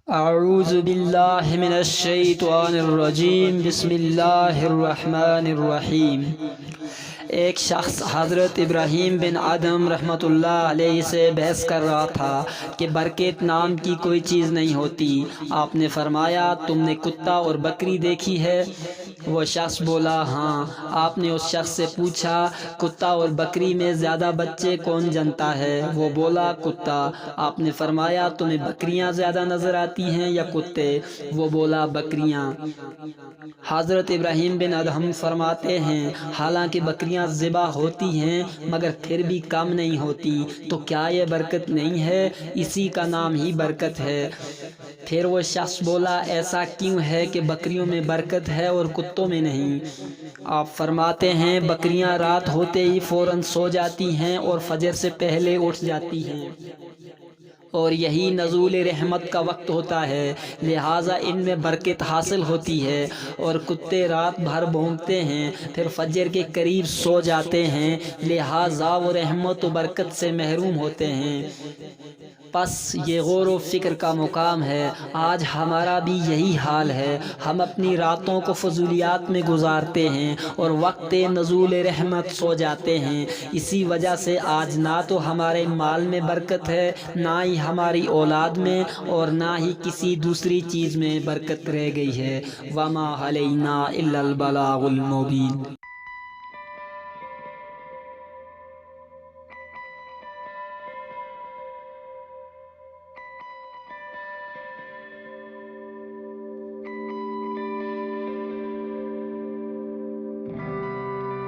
اعوذ باللہ من الشیطان الرجیم بسم اللہ الرحمن الرحیم۔ ایک شخص حضرت ابراہیم بن ادہم رحمۃ اللہ علیہ سے بحث کر رہا تھا کہ برکت نام کی کوئی چیز نہیں ہوتی۔ آپ نے فرمایا، تم نے کتا اور بکری دیکھی ہے؟ وہ شخص بولا، ہاں۔ آپ نے اس شخص سے پوچھا، کتا اور بکری میں زیادہ بچے کون جنتا ہے؟ وہ بولا، کتا۔ آپ نے فرمایا، تمہیں بکریاں زیادہ نظر آتی ہیں یا کتے؟ وہ بولا، بکریاں۔ حضرت ابراہیم بن ادہم فرماتے ہیں، حالانکہ بکریاں ذبح ہوتی ہیں مگر پھر بھی کم نہیں ہوتی، تو کیا یہ برکت نہیں ہے؟ اسی کا نام ہی برکت ہے۔ پھر وہ شخص بولا، ایسا کیوں ہے کہ بکریوں میں برکت ہے اور کتوں میں نہیں؟ آپ فرماتے ہیں، بکریاں رات ہوتے ہی فوراً سو جاتی ہیں اور فجر سے پہلے اٹھ جاتی ہیں، اور یہی نزول رحمت کا وقت ہوتا ہے، لہٰذا ان میں برکت حاصل ہوتی ہے۔ اور کتے رات بھر بھونکتے ہیں، پھر فجر کے قریب سو جاتے ہیں، لہٰذا وہ رحمت و برکت سے محروم ہوتے ہیں۔ پس یہ غور و فکر کا مقام ہے۔ آج ہمارا بھی یہی حال ہے۔ ہم اپنی راتوں کو فضولیات میں گزارتے ہیں اور وقت نزول رحمت سو جاتے ہیں۔ اسی وجہ سے آج نہ تو ہمارے مال میں برکت ہے، نہ ہی ہماری اولاد میں، اور نہ ہی کسی دوسری چیز میں برکت رہ گئی ہے۔ وَمَا عَلَيْنَا إِلَّا الْبَلَاغُ الْمُبِينُ۔